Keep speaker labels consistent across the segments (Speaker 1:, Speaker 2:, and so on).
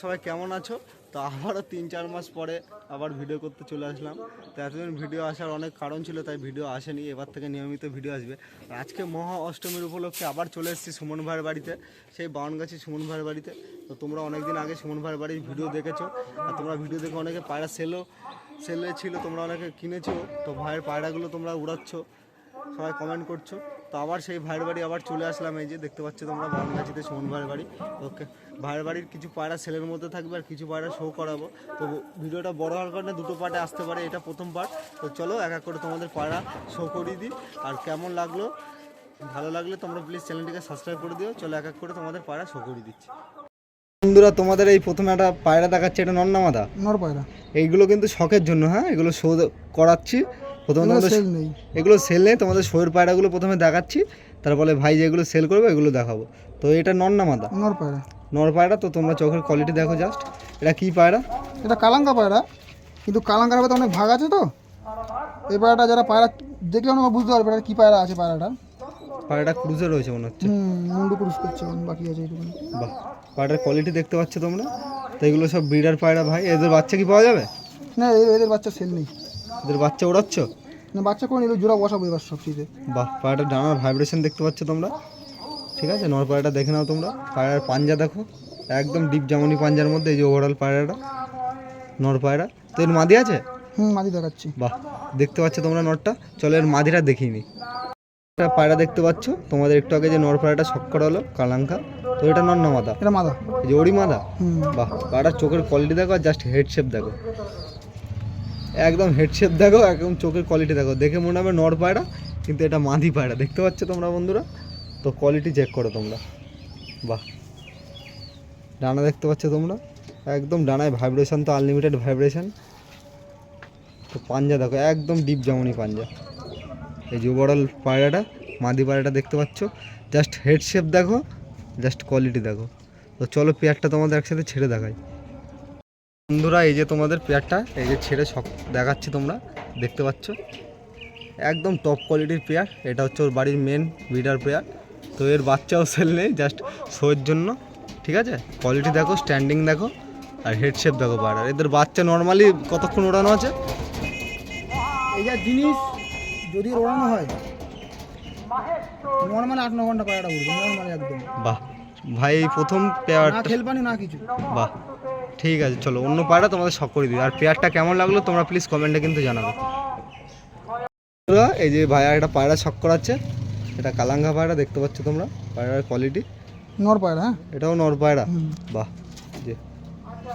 Speaker 1: সবাই কেমন আছো? তো আবারও 3-4 মাস পরে আবার ভিডিও করতে চলে আসলাম। তো এতদিন ভিডিও আসার অনেক কারণ ছিল, তাই ভিডিও আসেনি। এবার থেকে নিয়মিত ভিডিও আসবে। আর আজকে মহা অষ্টমীর উপলক্ষে আবার চলে এসেছি সুমন ভাইয়ের বাড়িতে, সেই বাউনগাছি সুমন ভাইয়ের বাড়িতে। তো তোমরা অনেকদিন আগে সুমন ভাইয়ের বাড়ির ভিডিও দেখেছো, আর তোমরা ভিডিও দেখে অনেকে পায়রা সেলে ছিল, তোমরা অনেকে কিনেছো। তো ভাইয়ের পায়রাগুলো তোমরা উড়াচ্ছ, সবাই কমেন্ট করছো। তো আবার সেই ভাইয়ের বাড়ি আবার চলে আসলাম। এই যে দেখতে পাচ্ছ তোমরা বাউনগাছিতে সুমন ভাইয়ের বাড়ি। ওকে, ভাইয়ের বাড়ির কিছু পায়রা সেলের মধ্যে থাকবে আর কিছু পায়রা শো করাবো। তো ভিডিওটা বড় হওয়ার কারণে দুটো পার্টে আসতে পারে, এটা প্রথম পার্ট। তো চলো এক এক করে তোমাদের পায়রা শো করিয়ে দিই। আর কেমন লাগলো, ভালো লাগলে তোমরা প্লিজ চ্যানেলটিকে সাবস্ক্রাইব করে দিও। চলো এক এক করে তোমাদের পায়রা শো করিয়ে দিচ্ছি। বন্ধুরা, তোমাদের এই প্রথমে একটা পায়রা দেখাচ্ছে, এটা নন্নামাদা
Speaker 2: নর পায়রা।
Speaker 1: এইগুলো কিন্তু শখের জন্য, হ্যাঁ, এগুলো শো করাচ্ছি প্রথমে। তোমাদের এগুলো সেল নেই, তোমাদের শোয়ের পায়রাগুলো প্রথমে দেখাচ্ছি, তারপরে ভাই যেগুলো সেল করবে এগুলো দেখাবো। তো এটা নন্নামাদা
Speaker 2: নর পায়রা।
Speaker 1: নর পায়রা। তো তোমরা চোখের কোয়ালিটি দেখো জাস্ট। এটা কি পায়রা?
Speaker 2: এটা কালাঙ্কা পায়রা, কিন্তু কালাঙ্কার হবে তো অনেক ভাগ আছে। তো এই পায়রাটা যারা পায়রা দেখলে আমরা বুঝতে পারবে এটা কী পায়রা আছে।
Speaker 1: পায়রাটা ক্রুজে রয়েছে মনে হচ্ছে।
Speaker 2: মুন্ডু ক্রুজ করছে, বাকি আছে এইটুকু।
Speaker 1: বাহ, পায়রার কোয়ালিটি দেখতে পাচ্ছ তোমরা। তো এগুলো সব ব্রিডার পায়রা ভাই। এদের বাচ্চা কি পাওয়া যাবে?
Speaker 2: না, এদের বাচ্চা সেল নেই।
Speaker 1: এদের বাচ্চা ওড়াচ্ছ?
Speaker 2: না, বাচ্চা করে নিল, জোড়া বসাবো এবার সব চিজে।
Speaker 1: বাহ, পায়রাটার ডানার ভাইব্রেশন দেখতে পাচ্ছ তোমরা। ঠিক আছে, নর পায়রাটা দেখে নাও তোমরা। পায়রার পাঞ্জা দেখো, একদম ডিপ জামনি পাঞ্জার মধ্যে। এই যে ওভারঅল পায়রাটা নর পায়রা। তো এর মাদি আছে?
Speaker 2: মাদি দেখাচ্ছি।
Speaker 1: বাহ, দেখতে পাচ্ছ তোমরা নরটা। চলো এর মাদিটা দেখিয়ে নিই। একটা পায়রা দেখতে পাচ্ছ তোমাদের একটু আগে, যে নর পায়রাটা শক করা হলো কালাঙ্কা। তো এটা নর না মাদা?
Speaker 2: এটা মাদা।
Speaker 1: এই যে ওড়ি মাদা। বাহ, পায়রার চোখের কোয়ালিটি দেখো, আর জাস্ট হেড শেপ দেখো, একদম হেড শেপ দেখো, একদম চোখের কোয়ালিটি দেখো। দেখে মনে হবে নর পায়রা, কিন্তু এটা মাদি পায়রা। দেখতে পাচ্ছ তোমরা বন্ধুরা। তো কোয়ালিটি চেক করো তোমরা। বাহ, ডানা দেখতে পাচ্ছ তোমরা, একদম ডানায় ভাইব্রেশন তো আনলিমিটেড ভাইব্রেশন। তো পাঞ্জা দেখো, একদম ডিপ জামনি পাঞ্জা। এই যে ওভারঅল পায়রাটা, মাদি পায়রাটা দেখতে পাচ্ছ, জাস্ট হেড শেপ দেখো, জাস্ট কোয়ালিটি দেখো। তো চলো পেয়ারটা তোমাদের একসাথে ছেড়ে দেখাই। বন্ধুরা, এই যে তোমাদের পেয়ারটা এই যে ছেড়ে সব দেখাচ্ছি, তোমরা দেখতে পাচ্ছ, একদম টপ কোয়ালিটির পেয়ার। এটা হচ্ছে ওর বাড়ির মেন ব্রিডার পেয়ার। তো এর বাচ্চাও সেল নেই, জাস্ট শোয়ের জন্য। ঠিক আছে, কোয়ালিটি দেখো, স্ট্যান্ডিং দেখো, আর হেড শেপ দেখো পায়রার। এদের বাচ্চা নর্মালি কতক্ষণ ওড়ানো আছে?
Speaker 2: এই যা জিনিস যদি ওড়ানো হয় নর্মালি 8-9 ঘন্টা পায়রাটা উঠবে, নর্মালি একদম।
Speaker 1: বাহ ভাই, প্রথম পেয়ারটা
Speaker 2: না খেলপানি না কিছু।
Speaker 1: বাহ, ঠিক আছে, চলো অন্য পায়রা তোমাদের শখ করে দিই। আর পেয়ারটা কেমন লাগলো তোমরা প্লিজ কমেন্টে কিন্তু জানাবে। এই যে ভাইয়া একটা পায়রা শখ করাচ্ছে, এটা কালাঙ্গা পায়রা দেখতে পাচ্ছ তোমরা। পায়রার কোয়ালিটি
Speaker 2: নর পায়রা। হ্যাঁ,
Speaker 1: এটাও নর পায়রা। বাহ, যে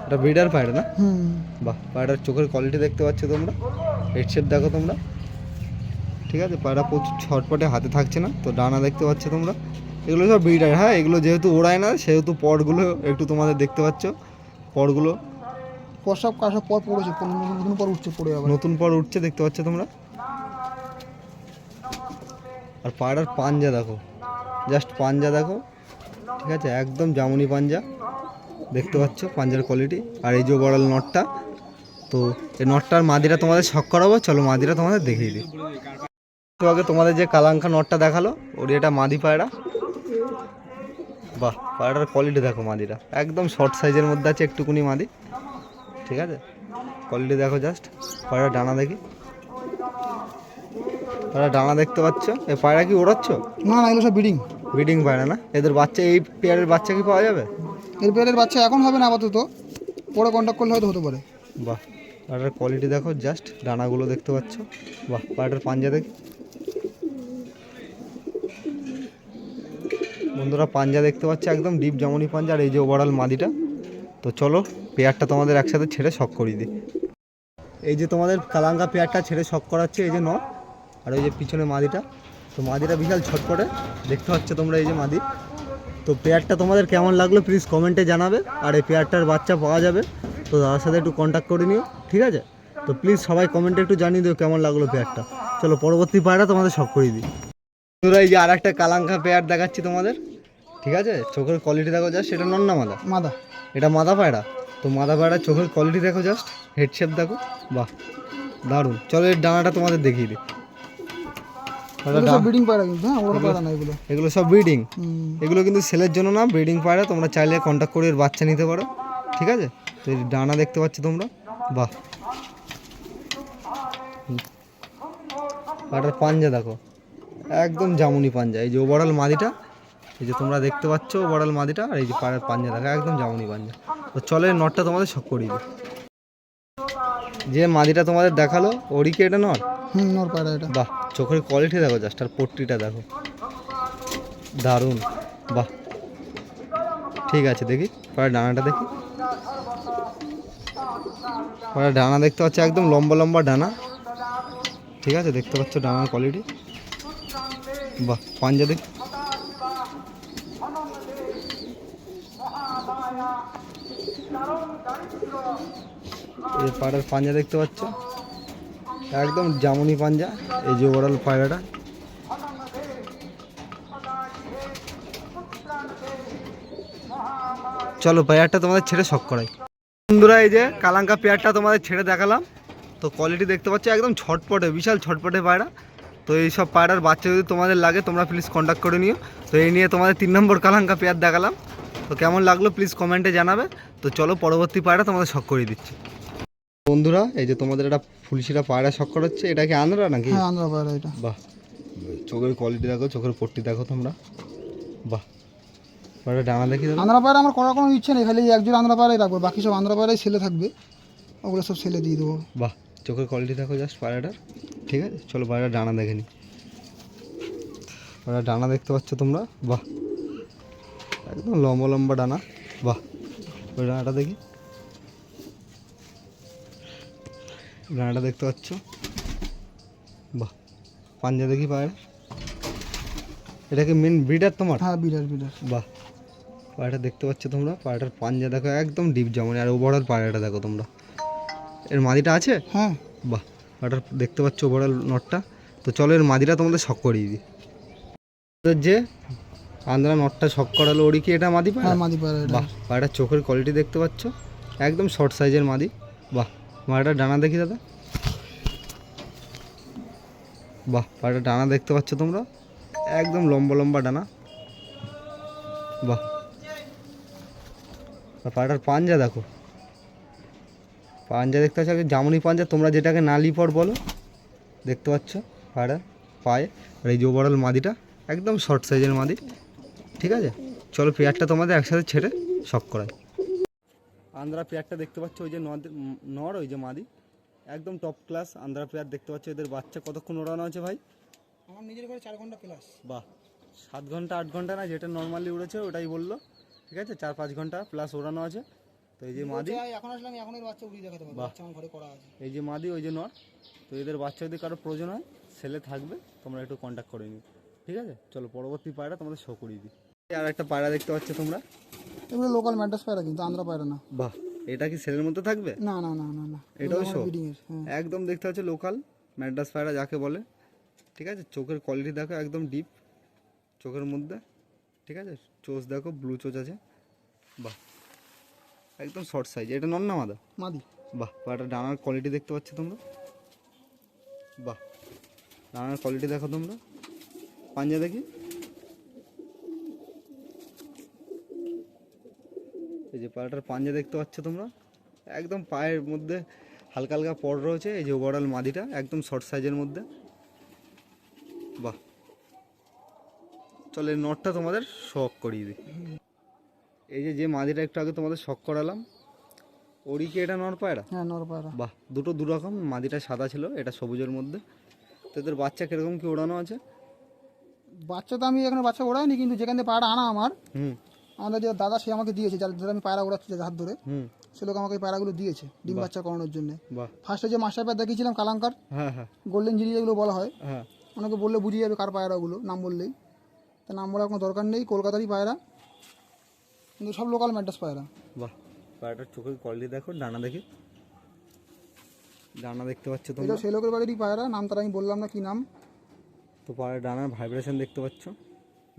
Speaker 1: এটা ব্রিডার পায়রা না? বাহ, পায়রার চোখের কোয়ালিটি দেখতে পাচ্ছ তোমরা, হেড শেপ দেখো তোমরা। ঠিক আছে, পায়রা প্রচুর ছটপটে, হাতে থাকছে না। তো ডানা দেখতে পাচ্ছ তোমরা, এগুলো সব ব্রিডার। হ্যাঁ, এগুলো যেহেতু ওড়ায় না, সেহেতু পরগুলো একটু তোমাদের দেখতে পাচ্ছ। পরগুলো
Speaker 2: সব কাজ পর পড়েছে, নতুন পর উঠছে, পড়ে আবার
Speaker 1: নতুন পর উঠছে, দেখতে পাচ্ছ তোমরা। আর পায়রার পাঞ্জা দেখো, জাস্ট পাঞ্জা দেখো। ঠিক আছে, একদম জামুনি পাঞ্জা দেখতে পাচ্ছ, পাঞ্জার কোয়ালিটি। আর এই যে বড়াল নটটা, তো এই নটটার মাদিরা তোমাদের শখ করাবো। চলো মাদিরা তোমাদের দেখিয়ে দিই। তো আগে তোমাদের যে কালাঙ্কা নটটা দেখালো, ওর এটা মাদি পায়রা। বাহ, পায়রাটার কোয়ালিটি দেখো, মাদিরা একদম শর্ট সাইজের মধ্যে আছে, একটুকুনি মাদি। ঠিক আছে, কোয়ালিটি দেখো জাস্ট। পায়রা ডানা দেখি, পায়রা ডানা দেখতে পাচ্ছ। এই পায়রা কি ওড়াচ্ছ?
Speaker 2: না, এগুলো সব
Speaker 1: ব্রিডিং পায়রা না? এদের বাচ্চা, এই পেয়ারের বাচ্চা কি পাওয়া যাবে?
Speaker 2: এর পেয়ারের বাচ্চা এখন হবে না আপাতত, পরে কন্ট্যাক্ট করলে হয়তো হতে পারে।
Speaker 1: বাহ, পায়রার কোয়ালিটি দেখো জাস্ট, ডানাগুলো দেখতে পাচ্ছ। বাহ, পায়রাটার পাঞ্জা দেখি বন্ধুরা, পাঞ্জা দেখতে পাচ্ছ, একদম ডিপ জামনি পাঞ্জা। আর এই যে ওভারঅল মাদিটা। তো চলো পেয়ারটা তোমাদের একসাথে ছেড়ে শখ করিয়ে দিই। এই যে তোমাদের কালাঙ্গা পেয়ারটা ছেড়ে শখ করাচ্ছে, এই যে নর, আর ওই যে পিছনে মাদিটা। তো মাদিটা বিশাল ছটপটে দেখতে পাচ্ছ তোমরা, এই যে মাদি। তো পেয়ারটা তোমাদের কেমন লাগলো প্লিজ কমেন্টে জানাবে। আর এই পেয়ারটার বাচ্চা পাওয়া যাবে, তো দাদার সাথে একটু কন্ট্যাক্ট করে নিও। ঠিক আছে, তো প্লিজ সবাই কমেন্টে একটু জানিয়ে দিও কেমন লাগলো পেয়ারটা। চলো পরবর্তী পায়রা তোমাদের শখ করিয়ে দিই। তোমরা এই যে আর একটা কালাঙ্কা পেয়ার দেখাচ্ছি তোমাদের। ঠিক আছে, চোখের কোয়ালিটি দেখো জাস্ট। এটা নর না মাদা?
Speaker 2: মাদা।
Speaker 1: এটা মাদা পায়রা। তো মাদা পায়রার চোখের কোয়ালিটি দেখো জাস্ট, হেড শেপ দেখো। বাহ, দারুণ। চলো এর ডানাটা তোমাদের দেখিয়ে দিই।
Speaker 2: ব্রিডিং পায়রা কিন্তু, হ্যাঁ, ওরা পায়রা না এগুলো।
Speaker 1: এগুলো সব ব্রিডিং। এগুলো কিন্তু সেলের জন্য না, ব্রিডিং পায়রা। তোমরা চাইলে কন্ট্যাক্ট করে এর বাচ্চা নিতে পারো। ঠিক আছে। তো এই ডানা দেখতে পাচ্ছ তোমরা, বাহ। পাটার পাঞ্জা দেখো, একদম জামুনি পাঞ্জা। এই যে ওভারঅল মাদিটা, এই যে তোমরা দেখতে পাচ্ছ ওভারঅল মাদিটা, আর এই যে পাড়ার পাঞ্জা দেখো একদম জামুনি পাঞ্জা। তো চলো এই নটটা তোমাদের শখ করিয়ে দিই। যে মাদিটা তোমাদের দেখালো ওরই কি এটা নর?
Speaker 2: নর পায়রা এটা।
Speaker 1: বাহ, চোখের কোয়ালিটি দেখো জাস্ট, আর পট্টিটা দেখো দারুণ, বাহ। ঠিক আছে, দেখি পাড়ার ডানাটা দেখি। পাড়ার ডানা দেখতে পাচ্ছ একদম লম্বা লম্বা ডানা, ঠিক আছে, দেখতে পাচ্ছ ডানার কোয়ালিটি, বাহ। পাঞ্জা দেখি, এই পাড়ার পাঞ্জা দেখতে পাচ্ছ একদম জামুনি পাঞ্জা। এই যে ওভারঅল পায়রাটা, চলো পেয়ারটা তোমাদের ছেড়ে শখ করাই। বন্ধুরা এই যে কালাঙ্কা পেয়ারটা তোমাদের ছেড়ে দেখালাম। তো কোয়ালিটি দেখতে পাচ্ছ একদম ছটপটে, বিশাল ছটপটে পায়রা। তো এই সব পায়রার বাচ্চা যদি তোমাদের লাগে তোমরা প্লিজ কন্ট্যাক্ট করে নিও। তো এই নিয়ে তোমাদের 3 নম্বর কালাঙ্কা পেয়ার দেখালাম। তো কেমন লাগলো প্লিজ কমেন্টে জানাবে। তো চলো পরবর্তী পায়রা তোমাদের শখ করিয়ে দিচ্ছি। বন্ধুরা এই যে তোমাদের একটা ফুলশিরা পায়রা শখ করা হচ্ছে, এটা কি আন্ধ্রা নাকি?
Speaker 2: হ্যাঁ আন্ধ্রা পায়রা এটা।
Speaker 1: বাহ, চোখের কোয়ালিটি দেখো, চোখের পট্টি দেখো তোমরা, বাহ। পায়রা ডানা দেখি দাও।
Speaker 2: আন্ধ্রা পায়রা আমার করার কোনো ইচ্ছে নেই, খালি একজন আন্ধ্রা পায়রাই রাখবো, বাকি সব আন্ধ্রা পায়রাই ছেলে থাকবে, ওগুলো সব ছেলে দিয়ে দেবো।
Speaker 1: বাহ, চোখের কোয়ালিটি দেখো জাস্ট পায়রাটার, ঠিক আছে। চলো পায়রা ডানা দেখে নি। পায়রা ডানা দেখতে পাচ্ছ তোমরা, বাহ, একদম লম্বা লম্বা ডানা, বাহ। ওই ডানাটা দেখি, ডানাটা দেখতে পাচ্ছ, বাহ। পাঞ্জা দেখি পায়রা, এটা কি মেন ব্রিডার তোমার?
Speaker 2: হ্যাঁ বিরাট বিরাট।
Speaker 1: বাহ, পায়রাটা দেখতে পাচ্ছ তোমরা, পায়রাটার পাঞ্জা দেখো একদম ডিপ জামুনি, আর ওভারঅল পায়রাটা দেখো তোমরা। এর মাদিটা আছে?
Speaker 2: হ্যাঁ।
Speaker 1: বাহ, পায়রাটা দেখতে পাচ্ছ ওভারঅল নটটা। তো চলো এর মাদিটা তোমাদের শখ করিয়ে দিই। যে আন্ধ্রা নটটা শখ করালো ওরই কি এটা মাদি পায়রা?
Speaker 2: হ্যাঁ মাদি পায়রা এটা।
Speaker 1: বাহ, পায়রাটার চোখের কোয়ালিটি দেখতে পাচ্ছ একদম শর্ট সাইজের মাদি, বাহ। পায়রাটার ডানা দেখি দাদা, বাহ। পায়রাটার ডানা দেখতে পাচ্ছ তোমরা একদম লম্বা লম্বা ডানা, বাহ। আর পায়রাটার পাঞ্জা দেখো, পাঞ্জা দেখতে পাচ্ছ জামুনি পাঞ্জা, তোমরা যেটাকে নালিপর বলো, দেখতে পাচ্ছ পায়রা পায়ে। আর এই যে ওভারঅল মাদিটা একদম শর্ট সাইজের মাদি, ঠিক আছে। চলো পেয়ারটা তোমাদের একসাথে ছেড়ে শখ করাই। আন্ধ্রা পেয়ারটা দেখতে পাচ্ছ, ওই যে নর ওই যে মাদি, একদম টপ ক্লাস আন্ধ্রা পেয়ার দেখতে পাচ্ছ। এদের বাচ্চা কতক্ষণ ওড়ানো আছে ভাই?
Speaker 2: আমার নিজের ঘরে 4 ঘন্টা প্লাস।
Speaker 1: বাহ, 7 ঘন্টা 8 ঘন্টা না, যেটা নর্মালি উড়েছে ওটাই বললো, ঠিক আছে। 4-5 ঘন্টা প্লাস ওড়ানো আছে। তো এই যে মাদি,
Speaker 2: এখন আসলে আমি এখনই বাচ্চা উড়িয়ে দেখাতে পারবো, বাচ্চা আমার ঘরে করা আছে।
Speaker 1: এই যে মাদি ওই যে নর। তো এদের বাচ্চা যদি কারো প্রয়োজন হয় ছেলে থাকবে, তোমরা একটু কন্ট্যাক্ট করে নিও, ঠিক আছে। চলো পরবর্তী পায়রা তোমাদের শো করিয়ে দিই। আর একটা পায়রা দেখতে পাচ্ছ তোমরা,
Speaker 2: এগুলো লোকাল ম্যাড্রাস পায়রা কিন্তু আন্ধ্রা পায়রা না।
Speaker 1: বাহ, এটা কি সেলের মধ্যে থাকবে?
Speaker 2: না না না না না,
Speaker 1: এটাও শো,
Speaker 2: হ্যাঁ।
Speaker 1: একদম দেখতে পাচ্ছ লোকাল ম্যাড্রাস পায়রা যাকে বলে, ঠিক আছে। চোখের কোয়ালিটি দেখো একদম ডিপ চোখের মধ্যে, ঠিক আছে। চোচ দেখো ব্লু চোচ আছে, বাহ, একদম শর্ট সাইজ। এটা নর না মাদা?
Speaker 2: মাদি।
Speaker 1: বাহ, পায়রাটার ডানার কোয়ালিটি দেখতে পাচ্ছ তোমরা, বাহ। ডানার কোয়ালিটি দেখো তোমরা, পাঞ্জা দেখি, এই যে পায়রাটার পাঞ্জা দেখতে পাচ্ছ তোমরা একদম পায়ের মধ্যে হালকা হালকা পর রয়েছে। এই যে ওভারঅল মাদিটা একদম শর্ট সাইজের মধ্যে, বাহ। চলে নটটা তোমাদের শখ করিয়ে দিই। এই যে যে মাদিটা একটু আগে তোমাদের শখ করালাম ওরই কি এটা নর পায়রা?
Speaker 2: হ্যাঁ নর পায়রা।
Speaker 1: বাহ, দুটো দু রকম, মাদিটা সাদা ছিল, এটা সবুজের মধ্যে। তো এদের বাচ্চা কিরকম কি ওড়ানো আছে?
Speaker 2: বাচ্চা তো আমি এখানে বাচ্চা ওড়াইনি, কিন্তু যেখান থেকে পায়রা আনা আমার,
Speaker 1: হুম
Speaker 2: আমাদের যে দাদা সে আমাকে দিয়েছে, যার ধরে আমি পায়রা ওড়াচ্ছি যে হাত ধরে,
Speaker 1: হুম,
Speaker 2: সে লোক আমাকে এই পায়রাগুলো দিয়েছে ডিম বাচ্চা করানোর জন্য।
Speaker 1: বাহ,
Speaker 2: ফার্স্টে যে মাস্টার পায়রা দেখিয়েছিলাম কালাঙ্কার,
Speaker 1: হ্যাঁ হ্যাঁ
Speaker 2: গোল্ডেন জিরি যেগুলো বলা হয়,
Speaker 1: হ্যাঁ,
Speaker 2: অনেকে বললে বুঝিয়ে যাবে কার পায়রাগুলো, নাম বললেই। তা নাম বলার কোনো দরকার নেই, কলকাতারই পায়রা, কিন্তু সব লোকাল ম্যাড্রাস পায়রা।
Speaker 1: বাহ। পায়রাটার চোখের কোয়ালিটি দেখো, ডানা দেখি, ডানা দেখতে পাচ্ছ
Speaker 2: এটা
Speaker 1: তোমরা।
Speaker 2: সেই লোকের বাড়িরই পায়রা, নাম তার আমি বললাম না কি নাম।
Speaker 1: তো পায়রার ডানার ভাইব্রেশন দেখতে পাচ্ছ,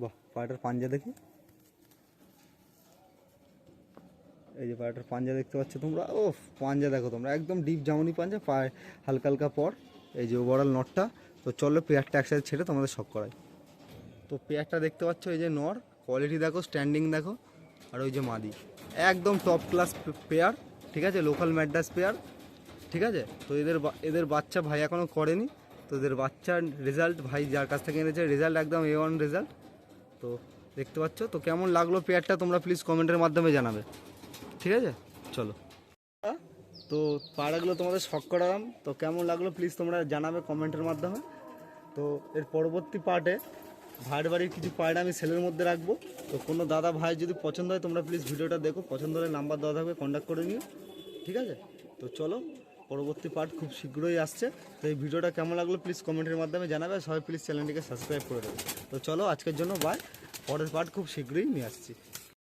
Speaker 1: বাহ। পায়রাটার পাঞ্জা দেখি, এই যে পায়রাটার পাঞ্জা দেখতে পাচ্ছ তোমরা, ও পাঞ্জা দেখো তোমরা একদম ডিপ জামুনি পাঞ্জা, পায়ে হালকা হালকা পর। এই যে ওভারঅল নটটা। তো চলো পেয়ারটা একসাথে ছেড়ে তোমাদের শখ করাই। তো পেয়ারটা দেখতে পাচ্ছ, এই যে নর, কোয়ালিটি দেখো, স্ট্যান্ডিং দেখো, আর ওই যে মাদি একদম টপ ক্লাস পেয়ার, ঠিক আছে, লোকাল ম্যাড্রাস পেয়ার, ঠিক আছে। তো এদের বাচ্চা ভাই এখনও করেনি, তো এদের বাচ্চার রেজাল্ট ভাই যার কাছ থেকে এনেছে রেজাল্ট একদম A1 রেজাল্ট। তো দেখতে পাচ্ছ, তো কেমন লাগলো পেয়ারটা তোমরা প্লিজ কমেন্টের মাধ্যমে জানাবে, ঠিক আছে। চলো, তো পায়রাগুলো তোমাদের শখ করালাম, তো কেমন লাগলো প্লিজ তোমরা জানাবে কমেন্টের মাধ্যমে। তো এর পরবর্তী পার্টে ভাইয়ের বাড়ির কিছু পায়রা আমি সেলের মধ্যে রাখবো। তো কোনো দাদা ভাই যদি পছন্দ হয় তোমরা প্লিজ ভিডিওটা দেখো, পছন্দ হলে নাম্বার দেওয়া থাকবে, কন্ট্যাক্ট করে নিও, ঠিক আছে। তো চলো, পরবর্তী পার্ট খুব শীঘ্রই আসছে। তো এই ভিডিওটা কেমন লাগলো প্লিজ কমেন্টের মাধ্যমে জানাবে, সবাই প্লিজ চ্যানেলটিকে সাবস্ক্রাইব করে দেবে। তো চলো আজকের জন্য বাই, পরের পার্ট খুব শীঘ্রই নিয়ে আসছি।